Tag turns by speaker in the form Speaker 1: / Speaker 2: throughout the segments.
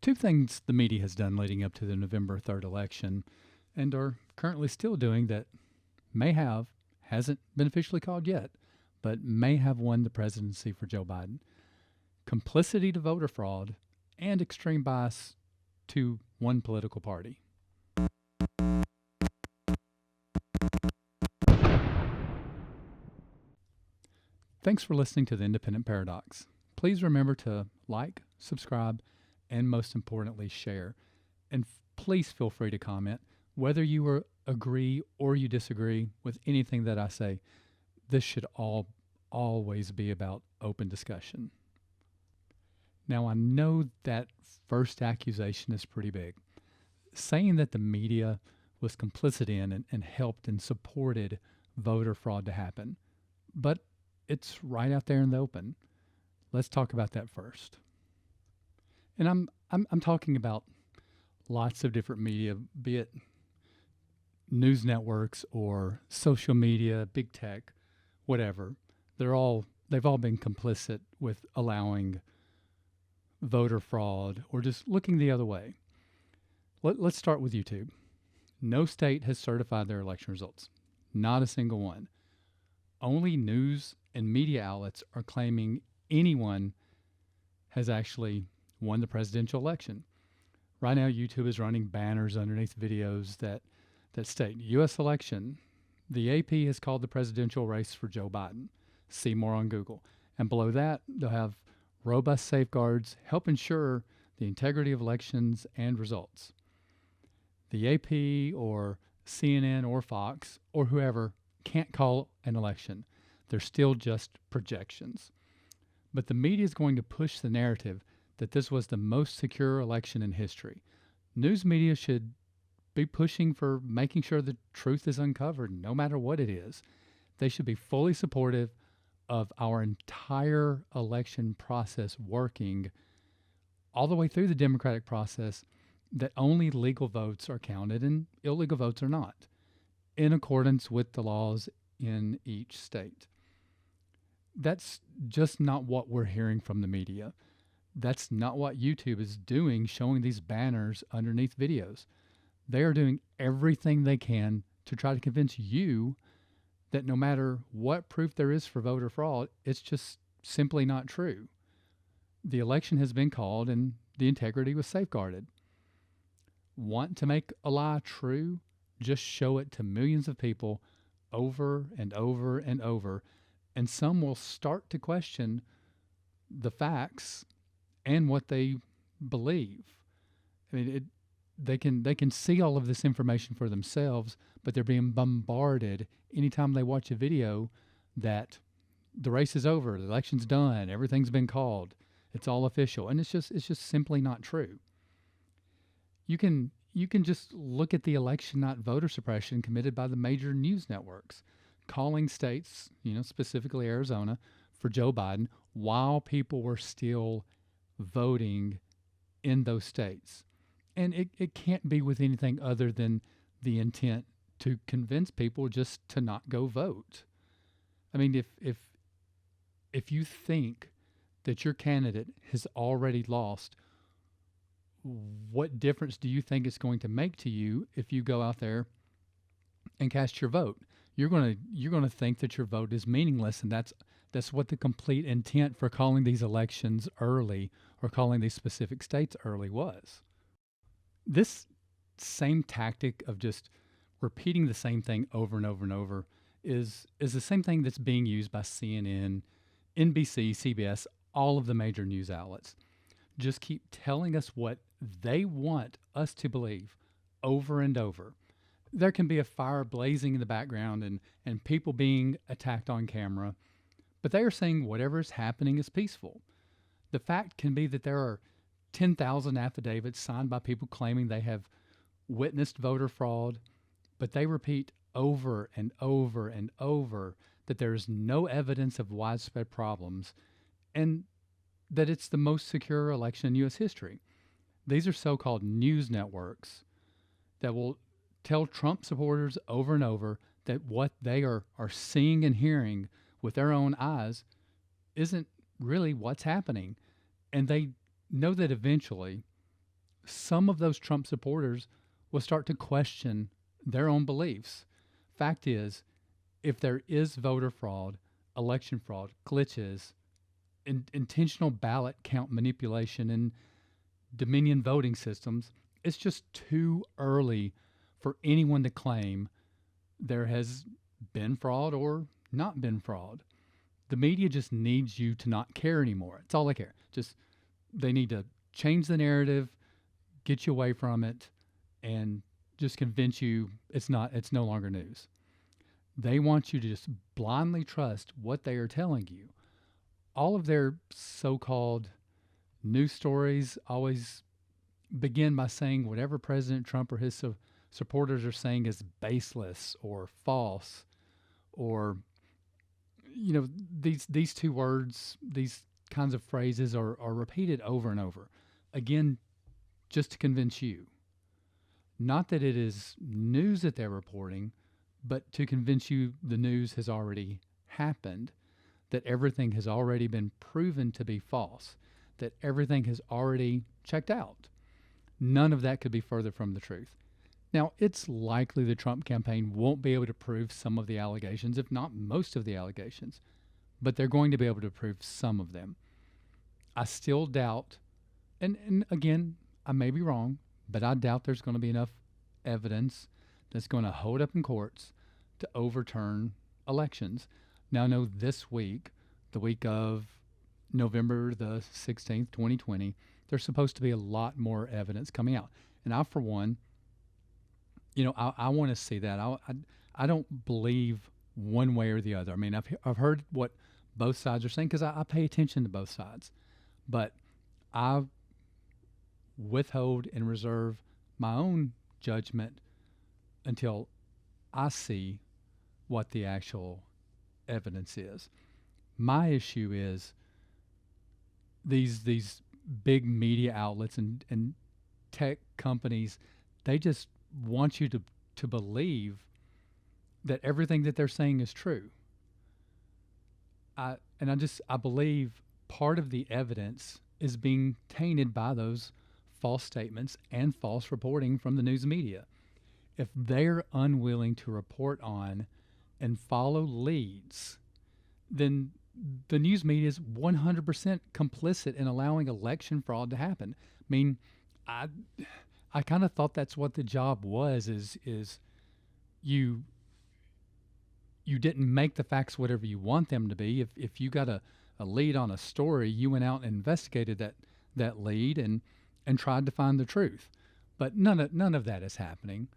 Speaker 1: Two things the media has done leading up to the November 3rd election and are currently still doing that may have, hasn't been officially called yet, but may have won the presidency for Joe Biden. Complicity to voter fraud and extreme bias to one political party. Thanks for listening to the Independent Paradox. Please remember to like, subscribe, and most importantly, share. And please feel free to comment whether you agree or you disagree with anything that I say. This should always be about open discussion. Now, I know that first accusation is pretty big. Saying that the media was complicit in and helped and supported voter fraud to happen. But it's right out there in the open. Let's talk about that first. And I'm talking about lots of different media, be it news networks or social media, big tech, whatever. They've all been complicit with allowing voter fraud or just looking the other way. Let's start with YouTube. No state has certified their election results. Not a single one. Only news and media outlets are claiming anyone has actually won the presidential election. Right now, YouTube is running banners underneath videos that state U.S. election. The AP has called the presidential race for Joe Biden. See more on Google. And below that, they'll have robust safeguards help ensure the integrity of elections and results. The AP or CNN or Fox or whoever can't call an election. They're still just projections. But the media is going to push the narrative that this was the most secure election in history. News media should be pushing for making sure the truth is uncovered, no matter what it is. They should be fully supportive of our entire election process working all the way through the democratic process, that only legal votes are counted and illegal votes are not, in accordance with the laws in each state. That's just not what we're hearing from the media. That's not what YouTube is doing, showing these banners underneath videos. They are doing everything they can to try to convince you that no matter what proof there is for voter fraud, it's just simply not true. The election has been called and the integrity was safeguarded. Want to make a lie true? Just show it to millions of people over and over and over, and some will start to question the facts and what they believe. I mean, they can see all of this information for themselves, but they're being bombarded anytime they watch a video that the race is over, the election's done, everything's been called, it's all official, and it's just simply not true. You can just look at the election night voter suppression committed by the major news networks, calling states, specifically Arizona, for Joe Biden while people were still voting in those states. And it can't be with anything other than the intent to convince people just to not go vote. I mean, if you think that your candidate has already lost, what difference do you think it's going to make to you if you go out there and cast your vote? You're going to think that your vote is meaningless, and that's what the complete intent for calling these elections early or calling these specific states early was. This same tactic of just repeating the same thing over and over and over is the same thing that's being used by CNN, NBC, CBS, all of the major news outlets. Just keep telling us what they want us to believe over and over. There can be a fire blazing in the background and people being attacked on camera, but they are saying whatever is happening is peaceful. The fact can be that there are 10,000 affidavits signed by people claiming they have witnessed voter fraud, but they repeat over and over and over that there is no evidence of widespread problems and that it's the most secure election in U.S. history. These are so-called news networks that will tell Trump supporters over and over that what they are seeing and hearing with their own eyes isn't really what's happening. And they know that eventually some of those Trump supporters will start to question their own beliefs. Fact is, if there is voter fraud, election fraud, glitches, intentional ballot count manipulation, and Dominion voting systems, it's just too early for anyone to claim there has been fraud or not been fraud. The media just needs you to not care anymore. It's all they care. Just they need to change the narrative, get you away from it, and just convince you it's no longer news. They want you to just blindly trust what they are telling you. All of their so-called news stories always begin by saying whatever President Trump or his supporters are saying is baseless or false, or these two words, these kinds of phrases are repeated over and over again, just to convince you. Not that it is news that they're reporting, but to convince you the news has already happened, that everything has already been proven to be false, that everything has already checked out. None of that could be further from the truth. Now, it's likely the Trump campaign won't be able to prove some of the allegations, if not most of the allegations, but they're going to be able to prove some of them. I still doubt, and again, I may be wrong, but I doubt there's going to be enough evidence that's going to hold up in courts to overturn elections. Now, I know this week, the week of November the 16th, 2020, there's supposed to be a lot more evidence coming out. And I, for one, I want to see that. I don't believe one way or the other. I mean, I've heard what both sides are saying because I pay attention to both sides, but I withhold and reserve my own judgment until I see what the actual evidence is. My issue is these big media outlets and tech companies, they just want you to believe that everything that they're saying is true. I believe part of the evidence is being tainted by those false statements and false reporting from the news media. If they're unwilling to report on and follow leads, then the news media is 100% complicit in allowing election fraud to happen. I mean, I kind of thought that's what the job was, is you didn't make the facts whatever you want them to be. If you got a lead on a story, you went out and investigated that lead and tried to find the truth. But none of that is happening.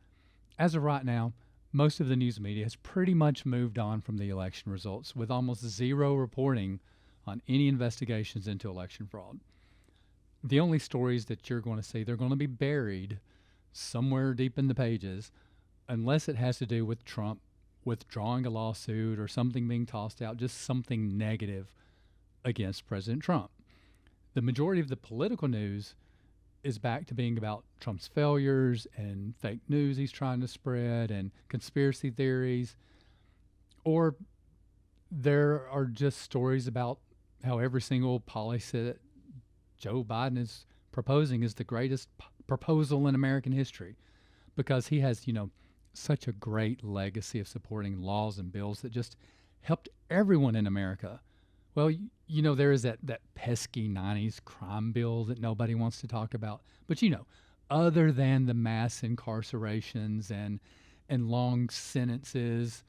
Speaker 1: As of right now, most of the news media has pretty much moved on from the election results, with almost zero reporting on any investigations into election fraud. The only stories that you're going to see, they're going to be buried somewhere deep in the pages, unless it has to do with Trump withdrawing a lawsuit or something being tossed out, just something negative against President Trump. The majority of the political news is back to being about Trump's failures and fake news he's trying to spread and conspiracy theories. Or there are just stories about how every single policy that Joe Biden is proposing is the greatest proposal in American history, because he has, such a great legacy of supporting laws and bills that just helped everyone in America. Well, there is that pesky 90s crime bill that nobody wants to talk about. But, other than the mass incarcerations and long sentences,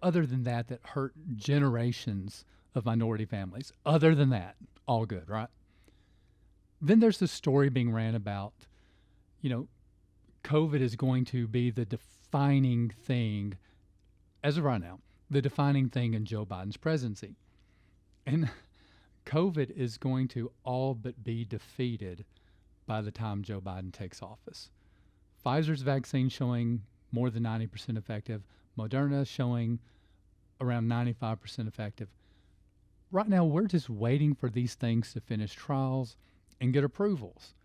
Speaker 1: other than that hurt generations of minority families, other than that, all good, right? Then there's the story being ran about, COVID is going to be the defining thing, as of right now, the defining thing in Joe Biden's presidency. And COVID is going to all but be defeated by the time Joe Biden takes office. Pfizer's vaccine showing more than 90% effective. Moderna showing around 95% effective. Right now, we're just waiting for these things to finish trials and get approvals.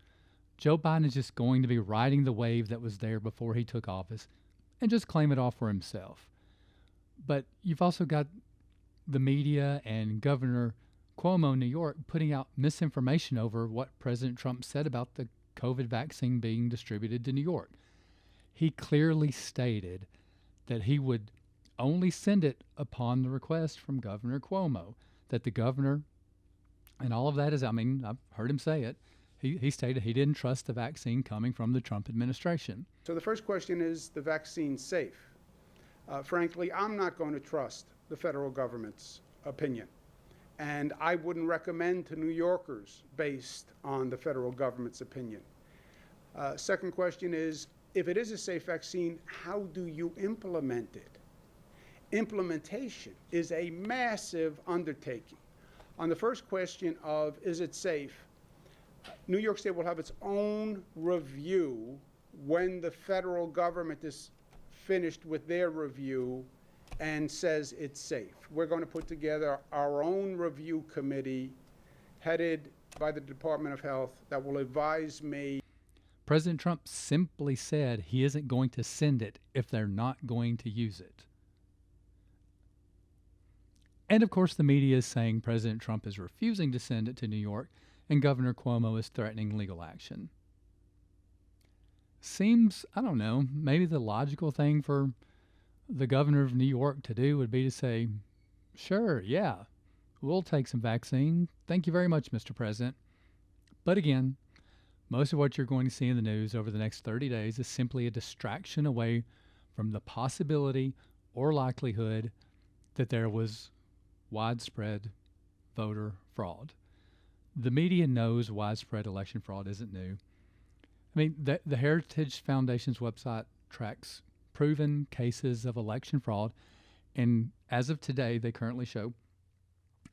Speaker 1: Joe Biden is just going to be riding the wave that was there before he took office and just claim it all for himself. But you've also got the media and Governor Cuomo in New York putting out misinformation over what President Trump said about the COVID vaccine being distributed to New York. He clearly stated that he would only send it upon the request from Governor Cuomo, that the governor, and all of that is, I mean, I've heard him say it, he stated he didn't trust the vaccine coming from the Trump administration.
Speaker 2: So the first question is the vaccine safe? Frankly, I'm not going to trust the federal government's opinion. And I wouldn't recommend to New Yorkers based on the federal government's opinion. Second question is, if it is a safe vaccine, how do you implement it? Implementation is a massive undertaking. On the first question of is it safe, New York State will have its own review when the federal government is finished with their review and says it's safe. We're going to put together our own review committee headed by the Department of Health that will advise me.
Speaker 1: President Trump simply said he isn't going to send it if they're not going to use it. And of course, the media is saying President Trump is refusing to send it to New York and Governor Cuomo is threatening legal action. Seems, I don't know, maybe the logical thing for the governor of New York to do would be to say, sure, yeah, we'll take some vaccine. Thank you very much, Mr. President. But again, most of what you're going to see in the news over the next 30 days is simply a distraction away from the possibility or likelihood that there was widespread voter fraud. The media knows widespread election fraud isn't new. I mean, the Heritage Foundation's website tracks proven cases of election fraud, and as of today, they currently show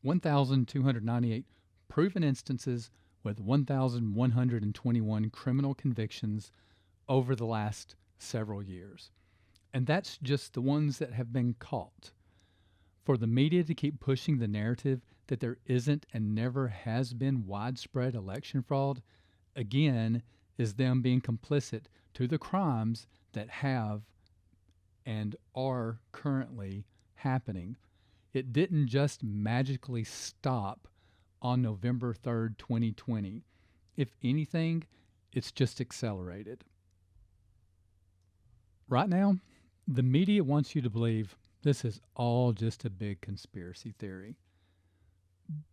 Speaker 1: 1,298 proven instances with 1,121 criminal convictions over the last several years. And that's just the ones that have been caught. For the media to keep pushing the narrative that there isn't and never has been widespread election fraud, again, is them being complicit to the crimes that have and are currently happening. It didn't just magically stop on November 3rd, 2020. If anything, it's just accelerated. Right now, the media wants you to believe this is all just a big conspiracy theory.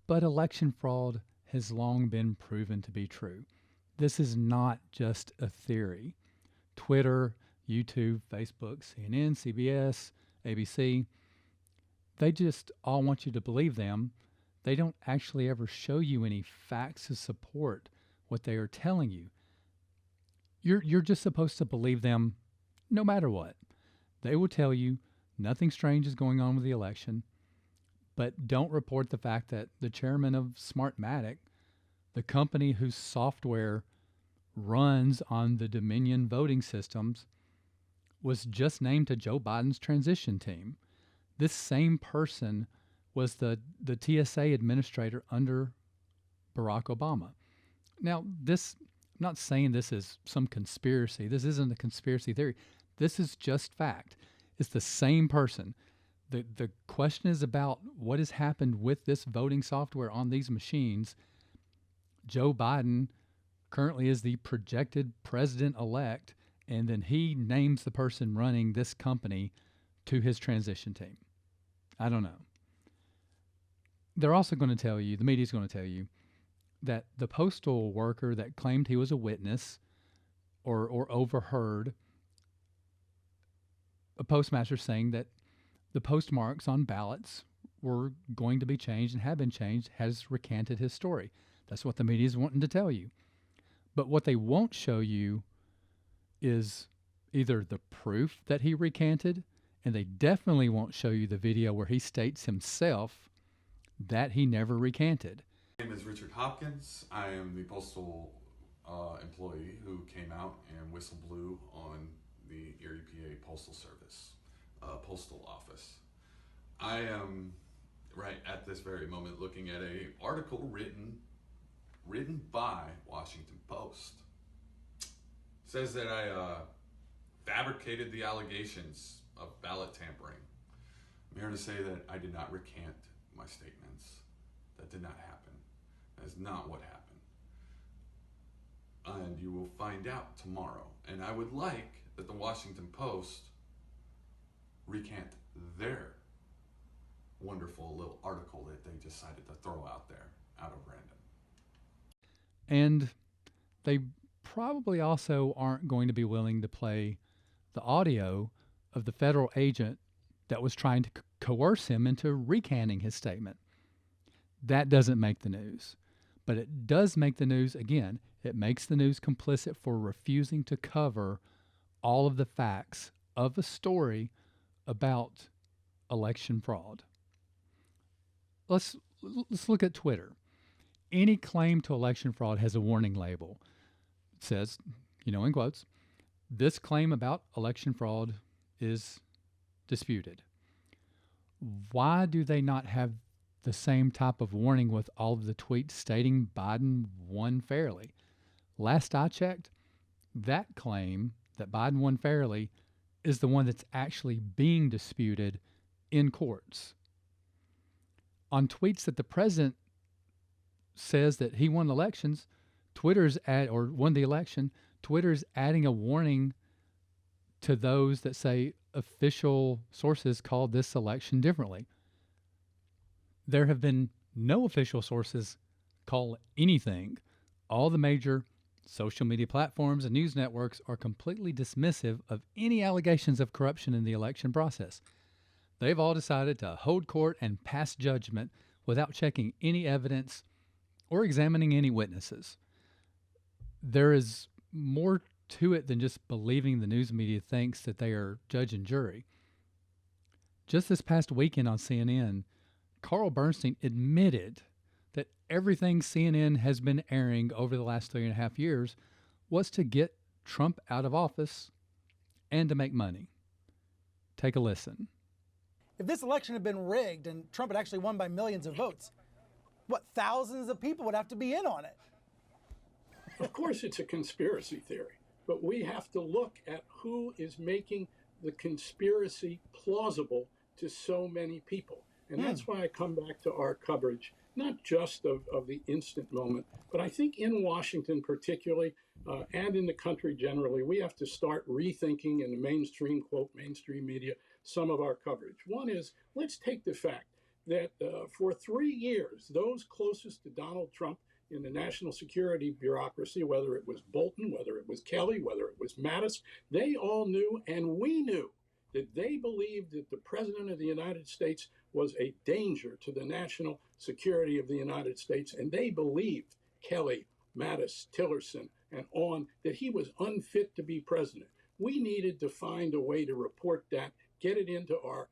Speaker 1: But election fraud has long been proven to be true. This is not just a theory. Twitter, YouTube, Facebook, CNN, CBS, ABC, they just all want you to believe them. They don't actually ever show you any facts to support what they are telling you. You're just supposed to believe them no matter what. They will tell you nothing strange is going on with the election, but don't report the fact that the chairman of Smartmatic, the company whose software runs on the Dominion voting systems, was just named to Joe Biden's transition team. This same person was the TSA administrator under Barack Obama. Now, I'm not saying this is some conspiracy. This isn't a conspiracy theory. This is just fact. It's the same person. The question is about what has happened with this voting software on these machines. Joe Biden currently is the projected president-elect, and then he names the person running this company to his transition team. I don't know. They're also going to tell you, the media's going to tell you, that the postal worker that claimed he was a witness or overheard a postmaster saying that the postmarks on ballots were going to be changed and have been changed has recanted his story. That's what the media is wanting to tell you. But what they won't show you is either the proof that he recanted, and they definitely won't show you the video where he states himself that he never recanted.
Speaker 3: My name is Richard Hopkins. I am the postal employee who came out and whistle blew on the Erie, PA Postal Service, postal office. I am right at this very moment looking at a article written by Washington Post. It says that I fabricated the allegations of ballot tampering. I'm here to say that I did not recant my statements. That did not happen. That is not what happened. and you will find out tomorrow. And I would like that the Washington Post recant their wonderful little article that they decided to throw out there out of random.
Speaker 1: And they probably also aren't going to be willing to play the audio of the federal agent that was trying to coerce him into recanting his statement. That doesn't make the news. But it does make the news, again, it makes the news complicit for refusing to cover all of the facts of a story about election fraud. Let's look at Twitter. Any claim to election fraud has a warning label. It says, in quotes, this claim about election fraud is disputed. Why do they not have the same type of warning with all of the tweets stating Biden won fairly? Last I checked, that claim that Biden won fairly is the one that's actually being disputed in courts. On tweets that the president says that he won elections, won the election, Twitter's adding a warning to those that say official sources called this election differently. There have been no official sources call anything. All the major social media platforms and news networks are completely dismissive of any allegations of corruption in the election process. They've all decided to hold court and pass judgment without checking any evidence or examining any witnesses. There is more to it than just believing the news media thinks that they are judge and jury. Just this past weekend on CNN, Carl Bernstein admitted that everything CNN has been airing over the last 3.5 years was to get Trump out of office and to make money. Take a listen.
Speaker 4: If this election had been rigged and Trump had actually won by millions of votes, thousands of people would have to be in on it?
Speaker 5: Of course, it's a conspiracy theory, but we have to look at who is making the conspiracy plausible to so many people. And that's why I come back to our coverage, not just of the instant moment, but I think in Washington particularly, and in the country generally, we have to start rethinking in the mainstream, quote, mainstream media, some of our coverage. One is, let's take the fact that for 3 years, those closest to Donald Trump in the national security bureaucracy, whether it was Bolton, whether it was Kelly, whether it was Mattis, they all knew, and we knew, that they believed that the President of the United States was a danger to the national security of the United States. And they believed, Kelly, Mattis, Tillerson, and on, that he was unfit to be president. We needed to find a way to report that, get it into our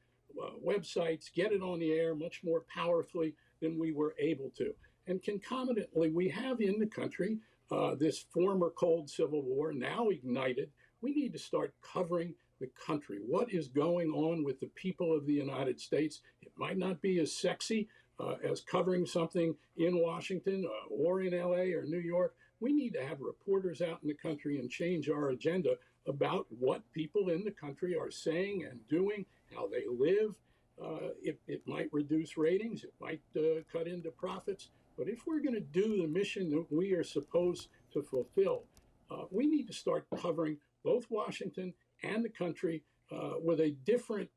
Speaker 5: websites, get it on the air much more powerfully than we were able to. And concomitantly, we have in the country this former Cold Civil War now ignited. We need to start covering the country. What is going on with the people of the United States? It might not be as sexy as covering something in Washington or in LA or New York. We need to have reporters out in the country and change our agenda about what people in the country are saying and doing, how they live. It might reduce ratings, it might cut into profits. But if we're going to do the mission that we are supposed to fulfill, we need to start covering both Washington and the country with a different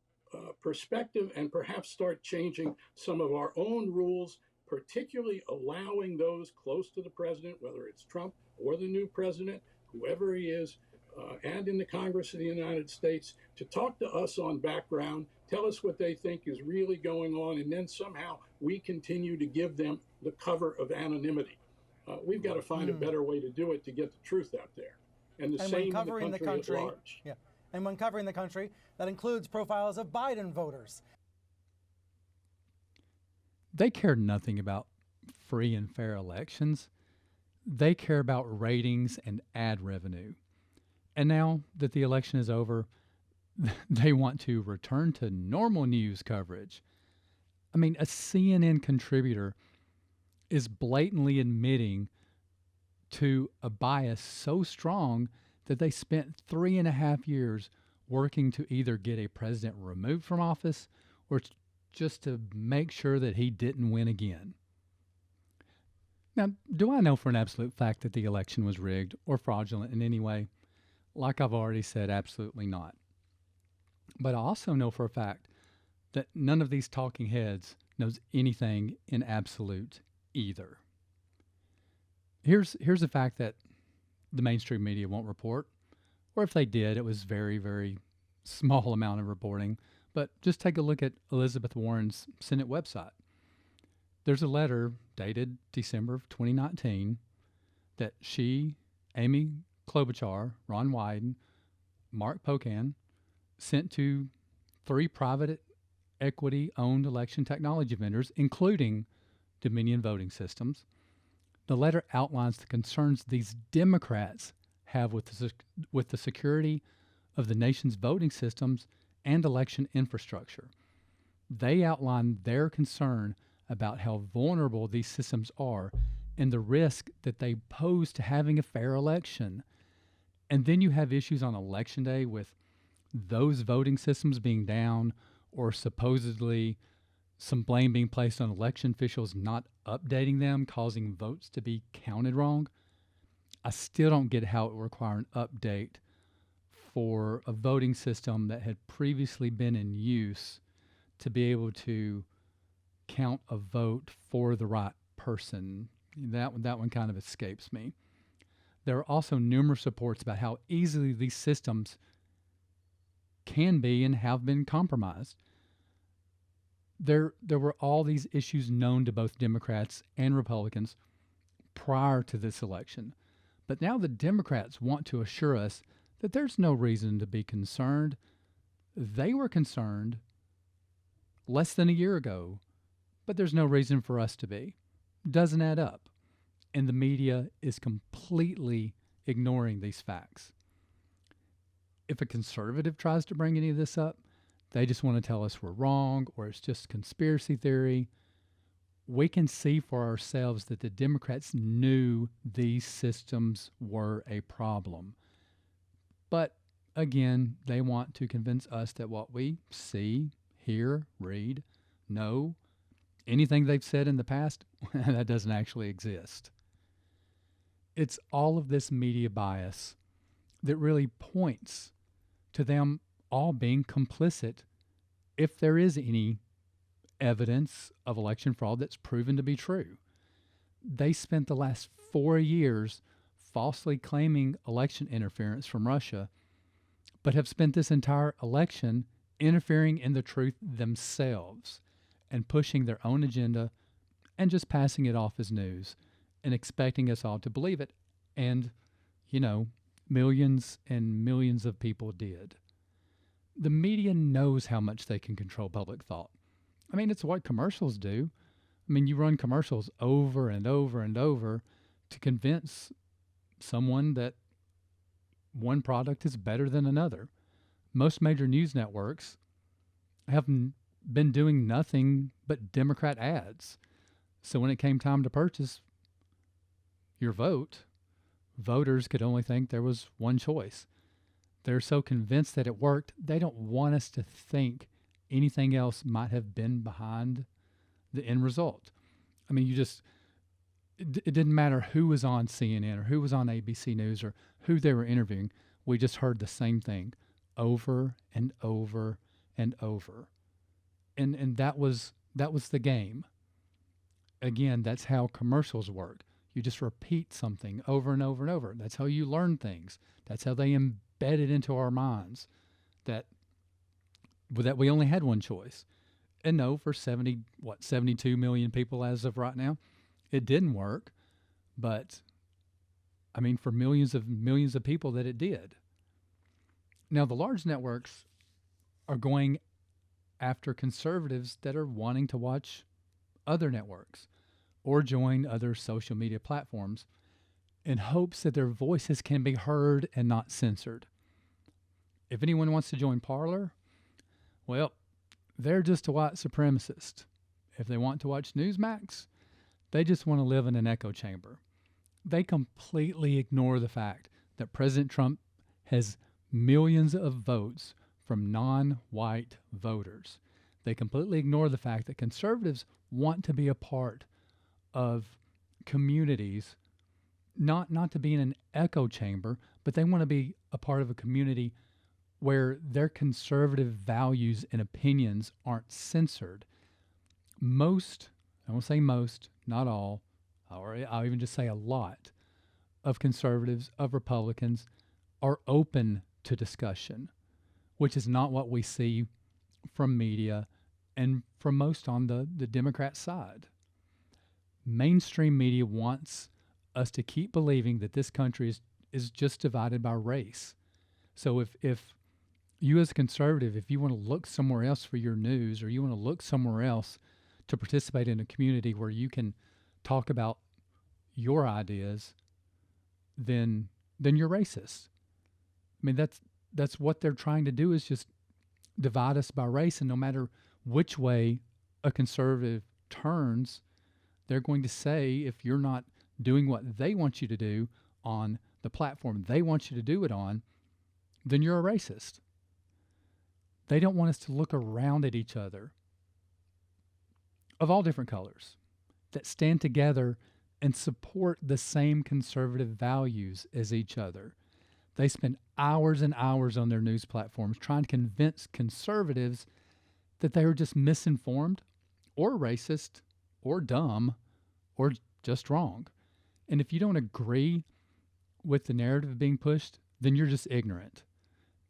Speaker 5: perspective, and perhaps start changing some of our own rules, particularly allowing those close to the president, whether it's Trump or the new president, whoever he is, and in the Congress of the United States, to talk to us on background, tell us what they think is really going on, and then somehow we continue to give them the cover of anonymity. We've got to find a better way to do it to get the truth out there. And the same in the country at large.
Speaker 4: Yeah. And when covering the country, that includes profiles of Biden voters.
Speaker 1: They care nothing about free and fair elections. They care about ratings and ad revenue. And now that the election is over, they want to return to normal news coverage. I mean, a CNN contributor is blatantly admitting to a bias so strong that they spent 3.5 years working to either get a president removed from office or just to make sure that he didn't win again. Now, do I know for an absolute fact that the election was rigged or fraudulent in any way? Like I've already said, absolutely not. But I also know for a fact that none of these talking heads knows anything in absolute either. Here's a fact that the mainstream media won't report, or if they did, it was very, very small amount of reporting. But just take a look at Elizabeth Warren's Senate website. There's a letter dated December of 2019 that she, Amy Klobuchar, Ron Wyden, Mark Pocan sent to 3 private equity owned election technology vendors, including Dominion Voting Systems. The letter outlines the concerns these Democrats have with the security of the nation's voting systems and election infrastructure. They outline their concern about how vulnerable these systems are and the risk that they pose to having a fair election. And then you have issues on election day with those voting systems being down or supposedly some blame being placed on election officials not updating them, causing votes to be counted wrong. I still don't get how it would require an update for a voting system that had previously been in use to be able to count a vote for the right person. That one kind of escapes me. There are also numerous reports about how easily these systems can be and have been compromised. There were all these issues known to both Democrats and Republicans prior to this election. But now the Democrats want to assure us that there's no reason to be concerned. They were concerned less than a year ago, but there's no reason for us to be. Doesn't add up. And the media is completely ignoring these facts. If a conservative tries to bring any of this up, they just want to tell us we're wrong or it's just conspiracy theory. We can see for ourselves that the Democrats knew these systems were a problem. But again, they want to convince us that what we see, hear, read, know, anything they've said in the past, that doesn't actually exist. It's all of this media bias that really points to them all being complicit if there is any evidence of election fraud that's proven to be true. They spent the last 4 years falsely claiming election interference from Russia, but have spent this entire election interfering in the truth themselves and pushing their own agenda and just passing it off as news and expecting us all to believe it. And, millions and millions of people did. The media knows how much they can control public thought. I mean, it's what commercials do. I mean, you run commercials over and over and over to convince someone that one product is better than another. Most major news networks have been doing nothing but Democrat ads. So when it came time to purchase your vote, voters could only think there was one choice. They're so convinced that it worked, they don't want us to think anything else might have been behind the end result. I mean, it didn't matter who was on CNN or who was on ABC News or who they were interviewing. We just heard the same thing over and over and over. And that was the game. Again, that's how commercials work. You just repeat something over and over and over. That's how you learn things. That's how they embed it into our minds that we only had one choice. And no, for 72 million people as of right now, it didn't work. But I mean, for millions of people that it did. Now, the large networks are going after conservatives that are wanting to watch other networks or join other social media platforms in hopes that their voices can be heard and not censored. If anyone wants to join Parler, well, they're just a white supremacist. If they want to watch Newsmax, they just want to live in an echo chamber. They completely ignore the fact that President Trump has millions of votes from non-white voters. They completely ignore the fact that conservatives want to be a part of communities not to be in an echo chamber, but they want to be a part of a community where their conservative values and opinions aren't censored. Most, I won't say most, not all, or I'll even just say a lot of conservatives, of Republicans, are open to discussion, which is not what we see from media and from most on the Democrat side. Mainstream media wants us to keep believing that this country is just divided by race. So if you as a conservative, if you want to look somewhere else for your news, or you want to look somewhere else to participate in a community where you can talk about your ideas, then you're racist. I mean, that's what they're trying to do, is just divide us by race. And no matter which way a conservative turns, they're going to say, if you're not doing what they want you to do on the platform they want you to do it on, then you're a racist. They don't want us to look around at each other of all different colors that stand together and support the same conservative values as each other. They spend hours and hours on their news platforms trying to convince conservatives that they are just misinformed or racist or dumb or just wrong. And if you don't agree with the narrative being pushed, then you're just ignorant.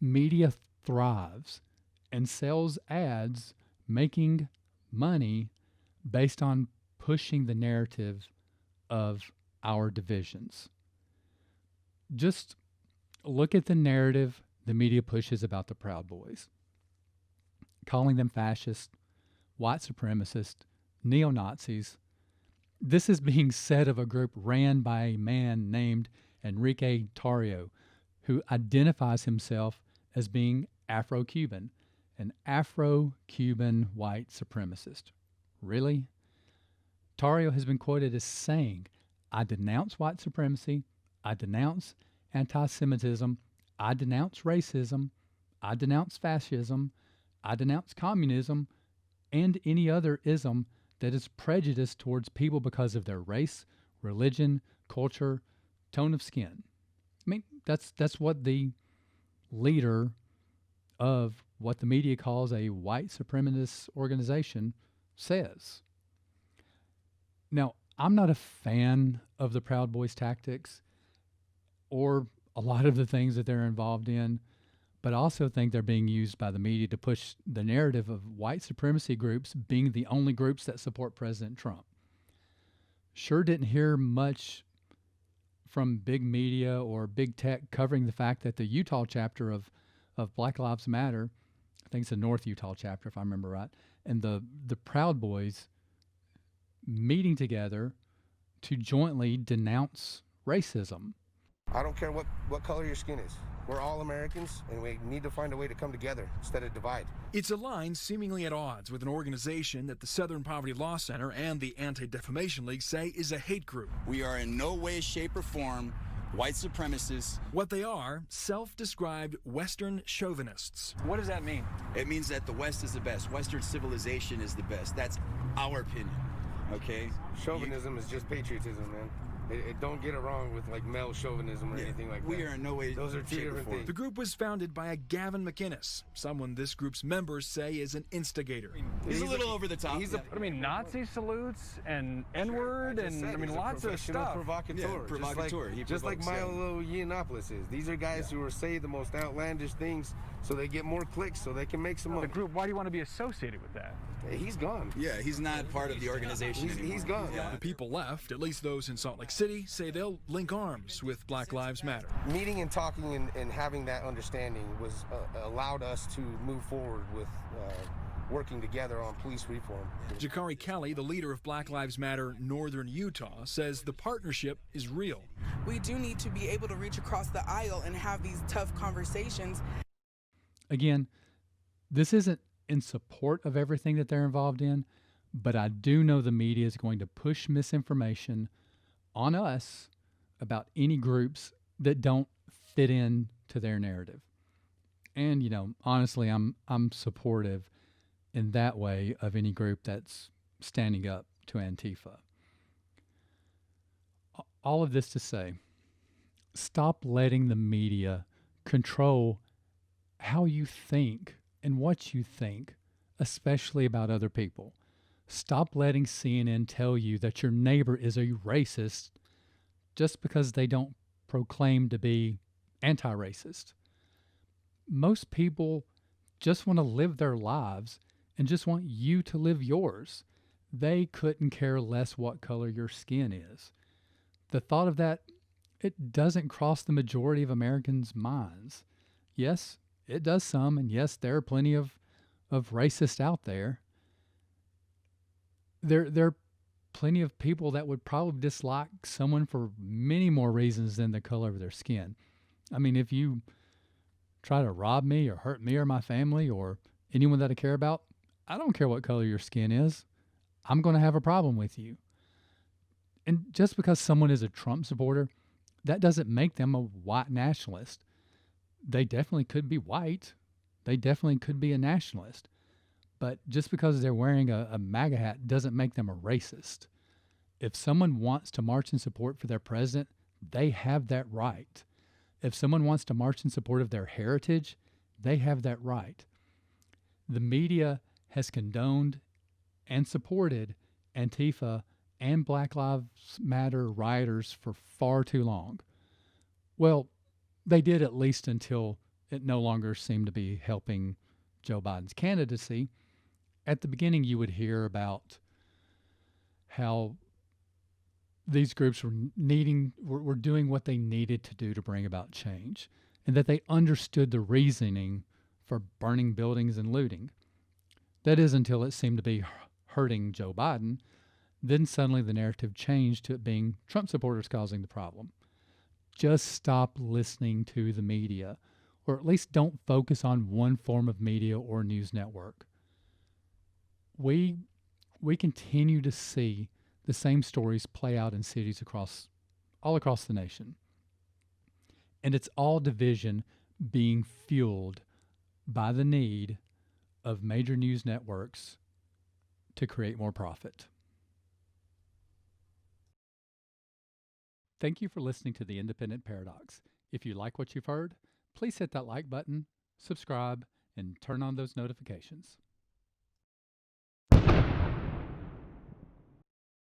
Speaker 1: Media thrives and sells ads making money based on pushing the narrative of our divisions. Just look at the narrative the media pushes about the Proud Boys, calling them fascist, white supremacist, neo-Nazis. This is being said of a group ran by a man named Enrique Tarrio, who identifies himself as being Afro-Cuban, an Afro-Cuban white supremacist. Really? Tarrio has been quoted as saying, "I denounce white supremacy, I denounce anti-Semitism, I denounce racism, I denounce fascism, I denounce communism, and any other ism that is prejudiced towards people because of their race, religion, culture, tone of skin." I mean, that's what the leader of what the media calls a white supremacist organization says. Now, I'm not a fan of the Proud Boys tactics or a lot of the things that they're involved in, but I also think they're being used by the media to push the narrative of white supremacy groups being the only groups that support President Trump. Sure didn't hear much from big media or big tech covering the fact that the Utah chapter of Black Lives Matter, I think it's the North Utah chapter if I remember right, and the Proud Boys meeting together to jointly denounce racism.
Speaker 6: I don't care what color your skin is. We're all Americans, and we need to find a way to come together instead of divide.
Speaker 7: It's a line seemingly at odds with an organization that the Southern Poverty Law Center and the Anti-Defamation League say is a hate group.
Speaker 8: We are in no way, shape, or form white supremacists.
Speaker 7: What they are, self-described Western chauvinists.
Speaker 8: What does that mean? It means that the West is the best. Western civilization is the best. That's our opinion, okay?
Speaker 6: Chauvinism is just patriotism, man. Don't get it wrong with like male chauvinism or anything like that.
Speaker 8: We are in no way.
Speaker 6: Those are two different things.
Speaker 7: The group was founded by a Gavin McInnes, someone this group's members say is an instigator.
Speaker 8: He's a little over the top.
Speaker 9: I mean, Nazi salutes and N-word and I mean lots of stuff.
Speaker 6: Provocateur.
Speaker 8: Yeah, provocateur.
Speaker 6: Just like Milo Yiannopoulos is. These are guys who are saying the most outlandish things so they get more clicks so they can make some money.
Speaker 9: The group, why do you want to be associated with that?
Speaker 6: He's gone.
Speaker 8: Yeah, he's not part of the organization anymore.
Speaker 6: He's gone.
Speaker 8: Yeah.
Speaker 7: The people left, at least those in Salt Lake City, say they'll link arms with Black Lives Matter.
Speaker 6: Meeting and talking and having that understanding was allowed us to move forward with working together on police reform.
Speaker 7: Jakari Kelly, the leader of Black Lives Matter Northern Utah, says the partnership is real.
Speaker 10: We do need to be able to reach across the aisle and have these tough conversations.
Speaker 1: Again, this isn't in support of everything that they're involved in, but I do know the media is going to push misinformation on us about any groups that don't fit in to their narrative. And, you know, honestly, I'm supportive in that way of any group that's standing up to Antifa. All of this to say, stop letting the media control how you think and what you think, especially about other people. Stop letting CNN tell you that your neighbor is a racist just because they don't proclaim to be anti racist. Most people just want to live their lives and just want you to live yours. They couldn't care less what color your skin is. The thought of that, it doesn't cross the majority of Americans' minds. Yes, it does some, and yes, there are plenty of racists out there. There are plenty of people that would probably dislike someone for many more reasons than the color of their skin. I mean, if you try to rob me or hurt me or my family or anyone that I care about, I don't care what color your skin is. I'm going to have a problem with you. And just because someone is a Trump supporter, that doesn't make them a white nationalist. They definitely could be white. They definitely could be a nationalist. But just because they're wearing a MAGA hat doesn't make them a racist. If someone wants to march in support for their president, they have that right. If someone wants to march in support of their heritage, they have that right. The media has condoned and supported Antifa and Black Lives Matter rioters for far too long. Well, they did at least until it no longer seemed to be helping Joe Biden's candidacy. At the beginning, you would hear about how these groups were doing what they needed to do to bring about change, and that they understood the reasoning for burning buildings and looting. That is until it seemed to be hurting Joe Biden. Then suddenly the narrative changed to it being Trump supporters causing the problem. Just stop listening to the media, or at least don't focus on one form of media or news network. We continue to see the same stories play out in cities all across the nation. And it's all division being fueled by the need of major news networks to create more profit. Thank you for listening to The Independent Paradox. If you like what you've heard, please hit that like button, subscribe, and turn on those notifications.